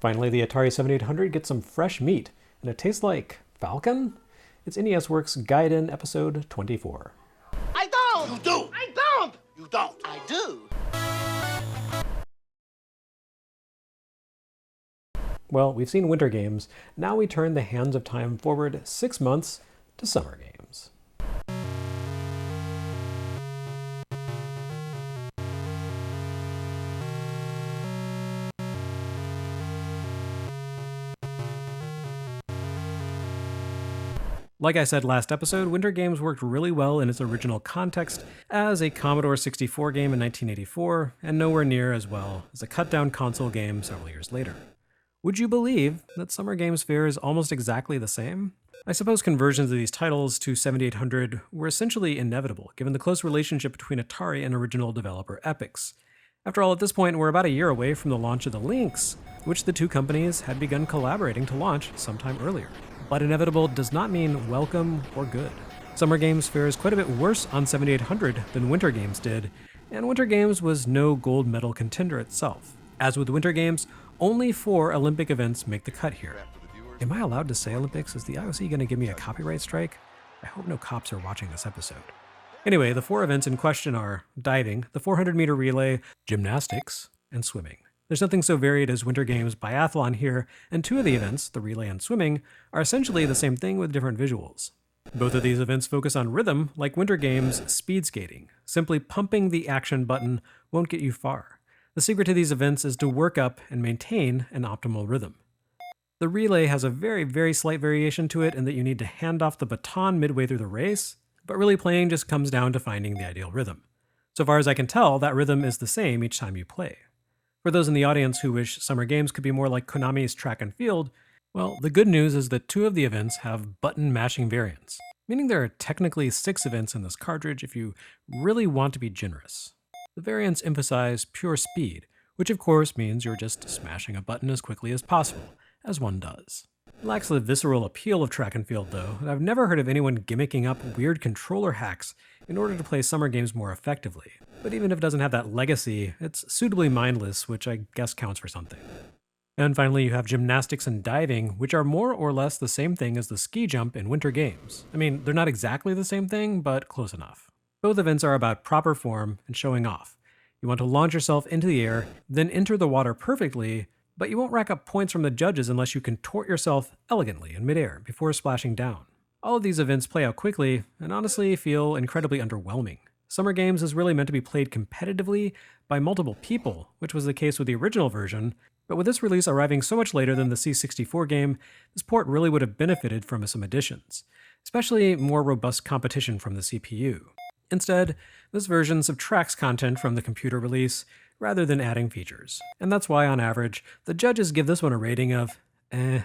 Finally, the Atari 7800 gets some fresh meat, and it tastes like Falcon? It's NES Works Gaiden episode 24. I don't! You do! I don't! You don't! I do! Well, we've seen winter games. Now we turn the hands of time forward 6 months to summer games. Like I said last episode, Winter Games worked really well in its original context as a Commodore 64 game in 1984, and nowhere near as well as a cut-down console game several years later. Would you believe that Summer Games fare is almost exactly the same? I suppose conversions of these titles to 7800 were essentially inevitable, given the close relationship between Atari and original developer Epyx. After all, at this point, we're about a year away from the launch of the Lynx, which the two companies had begun collaborating to launch sometime earlier. But inevitable does not mean welcome or good. Summer Games fares quite a bit worse on 7800 than Winter Games did, and Winter Games was no gold medal contender itself. As with Winter Games, only 4 Olympic events make the cut here. Am I allowed to say Olympics? Is the IOC going to give me a copyright strike? I hope no cops are watching this episode. Anyway, the 4 events in question are diving, the 400-meter relay, gymnastics, and swimming. There's nothing so varied as Winter Games biathlon here, and 2 of the events, the relay and swimming, are essentially the same thing with different visuals. Both of these events focus on rhythm, like Winter Games' speed skating. Simply pumping the action button won't get you far. The secret to these events is to work up and maintain an optimal rhythm. The relay has a very, very slight variation to it in that you need to hand off the baton midway through the race, but really playing just comes down to finding the ideal rhythm. So far as I can tell, that rhythm is the same each time you play. For those in the audience who wish Summer Games could be more like Konami's track and field, well, the good news is that 2 of the events have button mashing variants, meaning there are technically 6 events in this cartridge if you really want to be generous. The variants emphasize pure speed, which of course means you're just smashing a button as quickly as possible, as one does. It lacks the visceral appeal of track and field though, and I've never heard of anyone gimmicking up weird controller hacks in order to play Summer Games more effectively. But even if it doesn't have that legacy, it's suitably mindless, which I guess counts for something. And finally, you have gymnastics and diving, which are more or less the same thing as the ski jump in Winter Games. I mean, they're not exactly the same thing, but close enough. Both events are about proper form and showing off. You want to launch yourself into the air, then enter the water perfectly, but you won't rack up points from the judges unless you contort yourself elegantly in midair before splashing down. All of these events play out quickly, and honestly feel incredibly underwhelming. Summer Games is really meant to be played competitively by multiple people, which was the case with the original version, but with this release arriving so much later than the C64 game, this port really would have benefited from some additions, especially more robust competition from the CPU. Instead, this version subtracts content from the computer release rather than adding features, and that's why, on average, the judges give this one a rating of eh.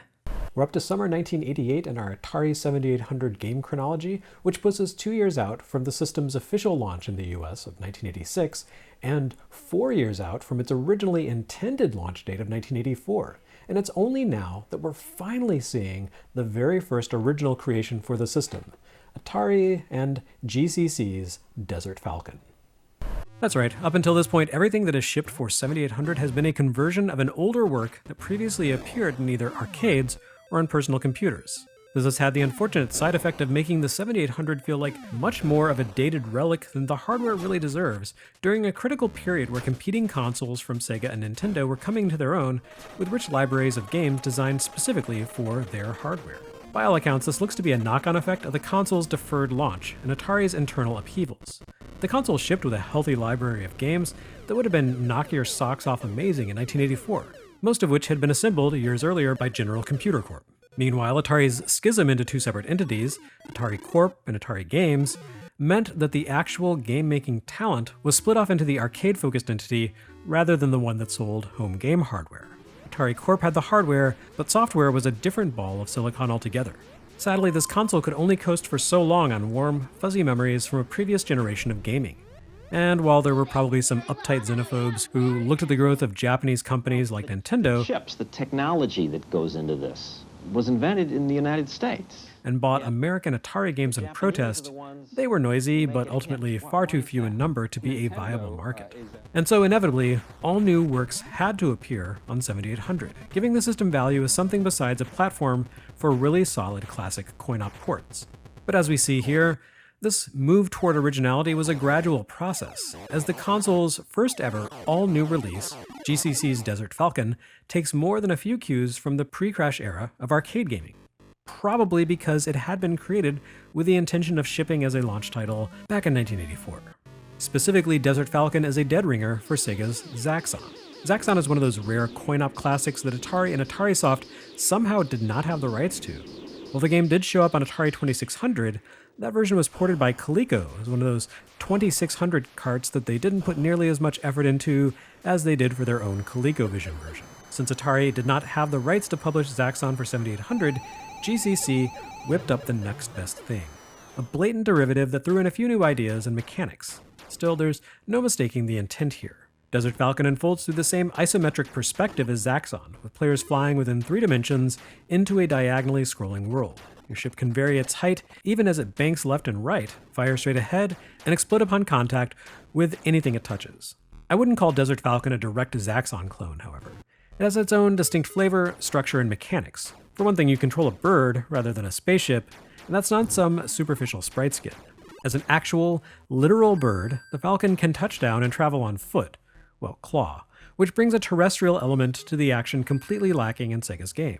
We're up to summer 1988 in our Atari 7800 game chronology, which puts us 2 years out from the system's official launch in the US of 1986, and 4 years out from its originally intended launch date of 1984. And it's only now that we're finally seeing the very first original creation for the system, Atari and GCC's Desert Falcon. That's right, up until this point, everything that is shipped for 7800 has been a conversion of an older work that previously appeared in either arcades or on personal computers. This has had the unfortunate side effect of making the 7800 feel like much more of a dated relic than the hardware really deserves, during a critical period where competing consoles from Sega and Nintendo were coming to their own with rich libraries of games designed specifically for their hardware. By all accounts, this looks to be a knock-on effect of the console's deferred launch and Atari's internal upheavals. The console shipped with a healthy library of games that would have been knock your socks off amazing in 1984, most of which had been assembled years earlier by General Computer Corp. Meanwhile, Atari's schism into 2 separate entities, Atari Corp and Atari Games, meant that the actual game-making talent was split off into the arcade-focused entity rather than the one that sold home game hardware. Atari Corp had the hardware, but software was a different ball of silicon altogether. Sadly, this console could only coast for so long on warm, fuzzy memories from a previous generation of gaming. And while there were probably some uptight xenophobes who looked at the growth of Japanese companies like Nintendo, Chips, the technology that goes into this. was invented in the United States. And bought American Atari games in protest. They were noisy, but ultimately far too few in number to be a viable market. And so inevitably, all new works had to appear on 7800, giving the system value as something besides a platform for really solid classic coin-op ports. But as we see here, this move toward originality was a gradual process, as the console's first ever all-new release, GCC's Desert Falcon, takes more than a few cues from the pre-crash era of arcade gaming. Probably because it had been created with the intention of shipping as a launch title back in 1984. Specifically, Desert Falcon is a dead ringer for Sega's Zaxxon. Zaxxon is one of those rare coin-op classics that Atari and AtariSoft somehow did not have the rights to. While the game did show up on Atari 2600, that version was ported by Coleco as one of those 2600 carts that they didn't put nearly as much effort into as they did for their own ColecoVision version. Since Atari did not have the rights to publish Zaxxon for 7800, GCC whipped up the next best thing. A blatant derivative that threw in a few new ideas and mechanics. Still, there's no mistaking the intent here. Desert Falcon unfolds through the same isometric perspective as Zaxxon, with players flying within 3 dimensions into a diagonally scrolling world. Your ship can vary its height even as it banks left and right, fire straight ahead, and explode upon contact with anything it touches. I wouldn't call Desert Falcon a direct Zaxxon clone, however. It has its own distinct flavor, structure, and mechanics. For one thing, you control a bird rather than a spaceship, and that's not some superficial sprite skin. As an actual, literal bird, the Falcon can touch down and travel on foot, well, claw, which brings a terrestrial element to the action completely lacking in Sega's game.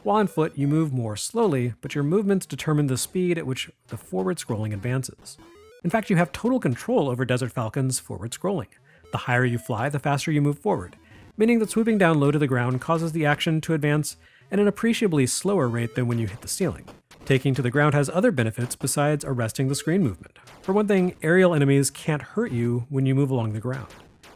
While on foot, you move more slowly, but your movements determine the speed at which the forward scrolling advances. In fact, you have total control over Desert Falcon's forward scrolling. The higher you fly, the faster you move forward, meaning that swooping down low to the ground causes the action to advance at an appreciably slower rate than when you hit the ceiling. Taking to the ground has other benefits besides arresting the screen movement. For one thing, aerial enemies can't hurt you when you move along the ground.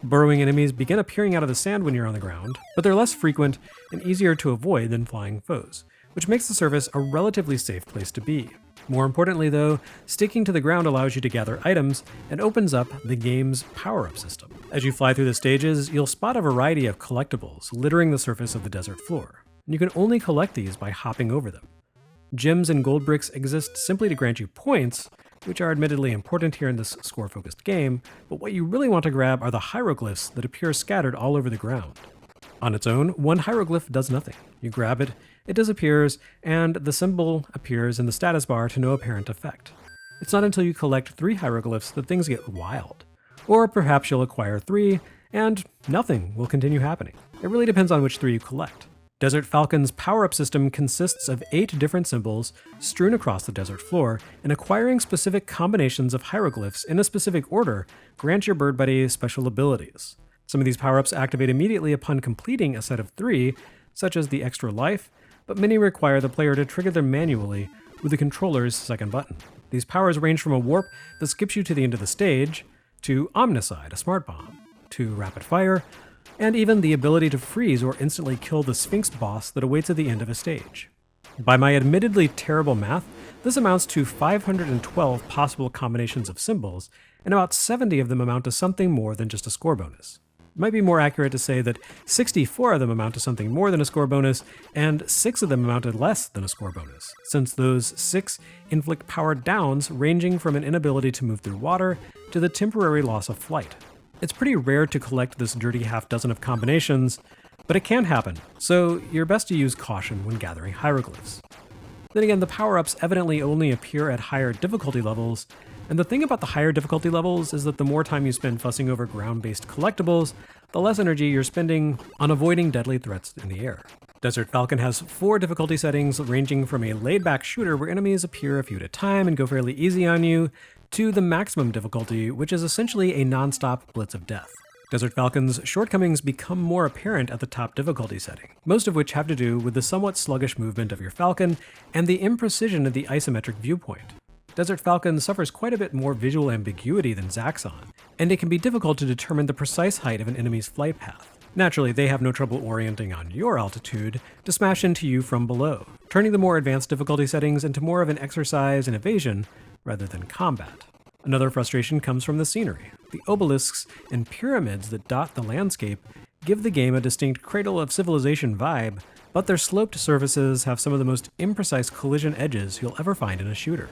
Burrowing enemies begin appearing out of the sand when you're on the ground, but they're less frequent and easier to avoid than flying foes, which makes the surface a relatively safe place to be. More importantly though, sticking to the ground allows you to gather items and opens up the game's power-up system. As you fly through the stages, you'll spot a variety of collectibles littering the surface of the desert floor, and you can only collect these by hopping over them. Gems and gold bricks exist simply to grant you points, which are admittedly important here in this score-focused game, but what you really want to grab are the hieroglyphs that appear scattered all over the ground. On its own, one hieroglyph does nothing. You grab it, it disappears, and the symbol appears in the status bar to no apparent effect. It's not until you collect 3 hieroglyphs that things get wild. Or perhaps you'll acquire 3, and nothing will continue happening. It really depends on which 3 you collect. Desert Falcon's power-up system consists of 8 different symbols strewn across the desert floor, and acquiring specific combinations of hieroglyphs in a specific order grants your bird buddy special abilities. Some of these power-ups activate immediately upon completing a set of 3, such as the extra life, but many require the player to trigger them manually with the controller's second button. These powers range from a warp that skips you to the end of the stage, to Omnicide, a smart bomb, to rapid fire, and even the ability to freeze or instantly kill the Sphinx boss that awaits at the end of a stage. By my admittedly terrible math, this amounts to 512 possible combinations of symbols, and about 70 of them amount to something more than just a score bonus. It might be more accurate to say that 64 of them amount to something more than a score bonus, and 6 of them amount to less than a score bonus, since those 6 inflict power downs ranging from an inability to move through water to the temporary loss of flight. It's pretty rare to collect this dirty half dozen of combinations, but it can happen, so you're best to use caution when gathering hieroglyphs. Then again, the power-ups evidently only appear at higher difficulty levels, and the thing about the higher difficulty levels is that the more time you spend fussing over ground-based collectibles, the less energy you're spending on avoiding deadly threats in the air. Desert Falcon has 4 difficulty settings ranging from a laid-back shooter where enemies appear a few at a time and go fairly easy on you, to the maximum difficulty, which is essentially a non-stop blitz of death. Desert Falcon's shortcomings become more apparent at the top difficulty setting, most of which have to do with the somewhat sluggish movement of your Falcon and the imprecision of the isometric viewpoint. Desert Falcon suffers quite a bit more visual ambiguity than Zaxxon, and it can be difficult to determine the precise height of an enemy's flight path. Naturally, they have no trouble orienting on your altitude to smash into you from below, turning the more advanced difficulty settings into more of an exercise in evasion rather than combat. Another frustration comes from the scenery. The obelisks and pyramids that dot the landscape give the game a distinct cradle of civilization vibe, but their sloped surfaces have some of the most imprecise collision edges you'll ever find in a shooter.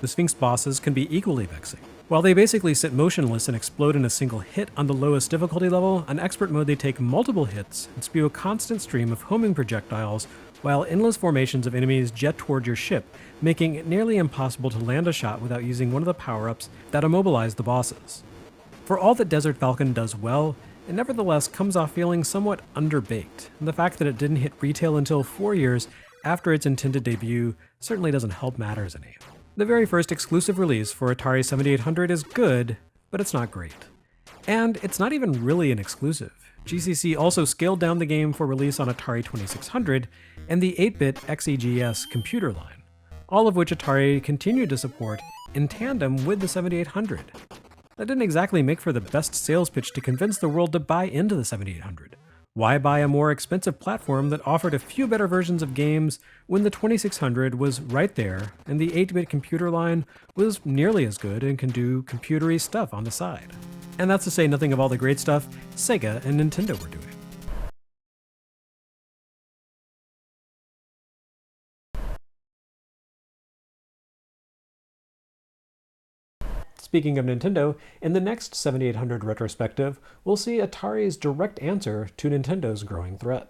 The Sphinx bosses can be equally vexing. While they basically sit motionless and explode in a single hit on the lowest difficulty level, on expert mode they take multiple hits and spew a constant stream of homing projectiles, while endless formations of enemies jet toward your ship, making it nearly impossible to land a shot without using one of the power-ups that immobilize the bosses. For all that Desert Falcon does well, it nevertheless comes off feeling somewhat underbaked, and the fact that it didn't hit retail until 4 years after its intended debut certainly doesn't help matters any. The very first exclusive release for Atari 7800 is good, but it's not great. And it's not even really an exclusive. GCC also scaled down the game for release on Atari 2600 and the 8-bit XEGS computer line, all of which Atari continued to support in tandem with the 7800. That didn't exactly make for the best sales pitch to convince the world to buy into the 7800. Why buy a more expensive platform that offered a few better versions of games when the 2600 was right there and the 8-bit computer line was nearly as good and can do computery stuff on the side? And that's to say nothing of all the great stuff Sega and Nintendo were doing. Speaking of Nintendo, in the next 7800 retrospective, we'll see Atari's direct answer to Nintendo's growing threat.